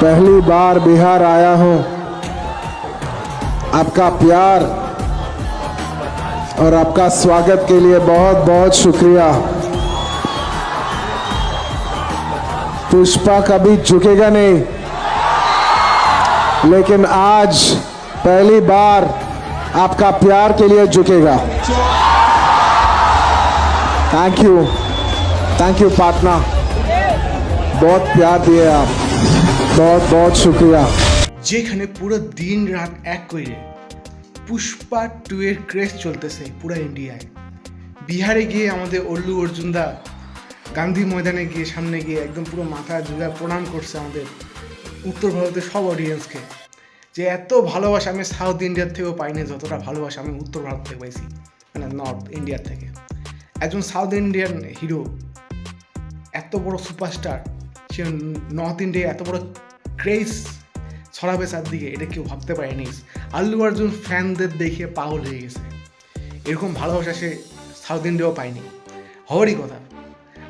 पहली बार बिहार आया हूं, आपका प्यार और आपका स्वागत के लिए बहुत बहुत शुक्रिया। पुष्पा कभी झुकेगा नहीं, लेकिन आज पहली बार आपका प्यार के लिए झुकेगा। थैंक यू पार्टनर, बहुत प्यार दिए आप, बहुत बहुत शुक्रिया। যেখানে পুরো দিন রাত এক করে পুষ্পা 2 এর ক্রেজ চলতেছে পুরো ইন্ডিয়ায়, বিহারে গিয়ে আমাদের অল্লু অর্জুনদা গান্ধী ময়দানে গিয়ে সামনে গিয়ে একদম পুরো মাথা ঝুঁকে প্রণাম করছে আমাদের উত্তর ভারতের সব অডিয়েন্সকে, যে এত ভালোবাসা আমি সাউথ ইন্ডিয়ার থেকেও পাইনি যতটা ভালোবাসা আমি উত্তর ভারত থেকে পাইছি, মানে নর্থ ইন্ডিয়ার থেকে। একজন সাউথ ইন্ডিয়ান হিরো, এত বড় সুপারস্টার, সে নর্থ ইন্ডিয়া এত বড় ক্রেজ ছড়াবে চারদিকে, এটা কেউ ভাবতে পারেনি। আল্লু অর্জুন ফ্যানদের দেখে পাগল হয়ে গেছে, এরকম ভালোবাসা সে সাউথ ইন্ডিয়াও পায়নি। হওয়ারই কথা,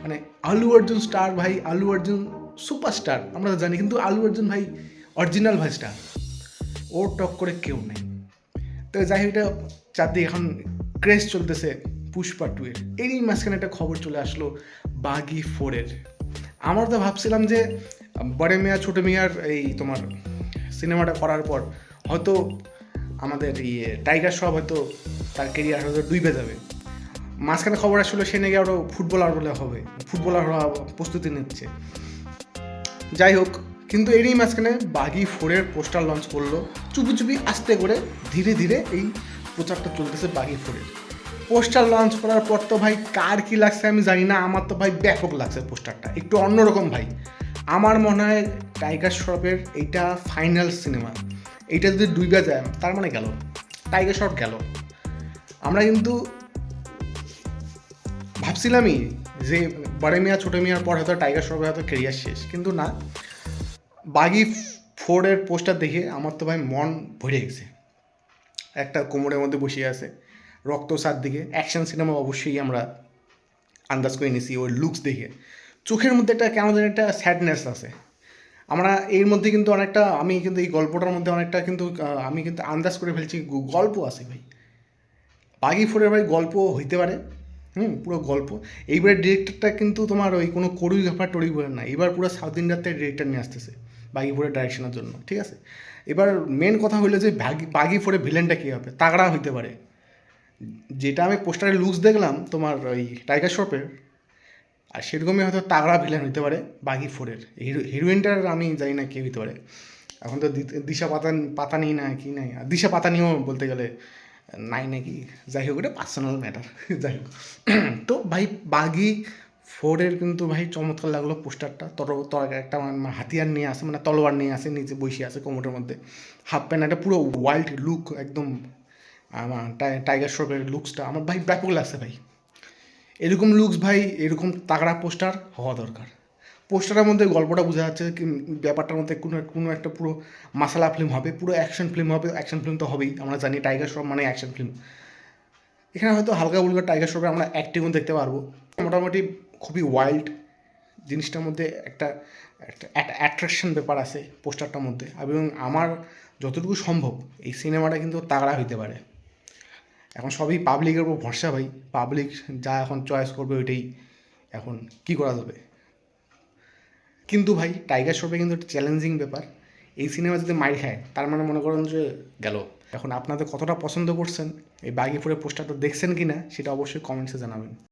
মানে আল্লু অর্জুন স্টার ভাই, আল্লু অর্জুন সুপারস্টার আমরা তো জানি, কিন্তু আল্লু অর্জুন ভাই অরিজিনাল ভাই স্টার, ওর টক করে কেউ নেই। তো যাই হোক, এটা চারদিকে এখন ক্রেজ চলতেছে পুষ্পা 2 এর। এরই মাঝখানে একটা খবর চলে আসলো বাগি 4 এর। আমরা তো ভাবছিলাম যে বড় মিয়া ছোট মিয়ার এই তোমার সিনেমাটা করার পর হয়তো আমাদের টাইগার শ্রফ হয়তো তার কেরিয়ার হয়তো ডুবে যাবে। মাঝখানে খবর আসলো সে নাকি আরও ফুটবলার বলে হবে, ফুটবলার হওয়া প্রস্তুতি নিচ্ছে। যাই হোক, কিন্তু এরই মাঝখানে বাগি 4 এর পোস্টার লঞ্চ করলো চুপি চুপি আস্তে করে, ধীরে ধীরে এই প্রচারটা চলতেছে বাগি 4 এর। পোস্টার লঞ্চ করার পর তো ভাই কার কী লাগছে আমি জানি না, আমার তো ভাই ব্যাপক লাগছে পোস্টারটা, একটু অন্যরকম ভাই। আমার মনে হয় টাইগার শ্রফের এইটা ফাইনাল সিনেমা, এইটা যদি ডুইবা যায় তার মানে গেল, টাইগার শ্রফ গেল। আমরা কিন্তু ভাবছিলামই যে বড় মিয়া ছোটো মিয়ার পর হয়তো টাইগার শ্রফের হয়তো কেরিয়ার শেষ, কিন্তু না, বাগি 4 এর পোস্টার দেখে আমার তো ভাই মন ভরে গেছে। একটা কোমরের মধ্যে বসিয়ে আছে, রক্ত চারদিকে, অ্যাকশন সিনেমা অবশ্যই আমরা আন্দাজ করে নিছি ওর লুকস দেখে। চোখের মধ্যে একটা কেমন যেন একটা স্যাডনেস আছে। আমরা এর মধ্যে কিন্তু অনেকটা, আমি কিন্তু এই গল্পটার মধ্যে অনেকটা কিন্তু আমি কিন্তু আন্দাজ করে ফেলছি গল্প আছে ভাই। বাগি 4 এর ভাই গল্প হইতে পারে, পুরো গল্প। এইবারের ডিরেক্টরটা কিন্তু তোমার ওই কোনো কোরিওগ্রাফার টোরিওগ্রাফার না, এবার পুরো সাউথ ইন্ডিয়ার থেকে ডিরেক্টর নিয়ে আসতেছে বাগি 4 এর ডাইরেকশনের জন্য, ঠিক আছে। এবার মেন কথা হলো যে বাগি 4 এর ভিলেনটা কী হবে, তাগড়া হইতে পারে। যেটা আমি পোস্টারে লুকস দেখলাম তোমার ওই টাইগার শ্রফের, আর সেরকমই হয়তো তাগড়া ভিলেন হইতে পারে বাগি 4 এর। হিরোইনটার আমি জানি না কে হইতে পারে, এখন তো দিশা পাতানি না কি নাই, দিশা পাতানিও বলতে গেলে নাই নাকি। যাই হোক, এটা পার্সোনাল ম্যাটার। যাই হোক, তো ভাই বাগি 4 এর কিন্তু ভাই চমৎকার লাগলো পোস্টারটা। একটা হাতিয়ার নিয়ে আসে, মানে তলোয়ার নিয়ে আসে, নিচে বসে আছে কোমরের মধ্যে, হাফ প্যান্ট, একটা পুরো ওয়াইল্ড লুক একদম। আমার টাইগার শ্রফের লুকসটা আমার ভাই ব্যাপক লাগছে ভাই। এরকম লুকস ভাই, এরকম তাগড়া পোস্টার হওয়া দরকার। পোস্টারের মধ্যে গল্পটা বোঝা যাচ্ছে কি, ব্যাপারটার মধ্যে কোনো একটা পুরো মাসালা ফিল্ম হবে, পুরো অ্যাকশন ফিল্ম হবে। অ্যাকশন ফিল্ম তো হবেই, আমরা জানি টাইগার শ্রফ মানে অ্যাকশন ফিল্ম। এখানে হয়তো হালকা ফুলকা টাইগার শ্রফে আমরা অ্যাক্টিংও দেখতে পারবো। মোটামুটি খুবই ওয়াইল্ড জিনিসটার মধ্যে একটা অ্যাট্রাকশন ব্যাপার আছে পোস্টারটার মধ্যে, এবং আমার যতটুকু সম্ভব এই সিনেমাটা কিন্তু তাগড়া হইতে পারে। এখন সবই পাবলিকের উপর ভরসা ভাই, পাবলিক যা এখন চয়েস করবে ওইটাই এখন কী করা যাবে। কিন্তু ভাই টাইগার শ্রফে কিন্তু একটা চ্যালেঞ্জিং ব্যাপার, এই সিনেমা যদি মাইর খায় তার মানে মনে করেন যে গেল। এখন আপনাদের কতটা পছন্দ করছেন, এই বাগি 4 এর পোস্টারটা দেখছেন কি না সেটা অবশ্যই কমেন্টসে জানাবেন।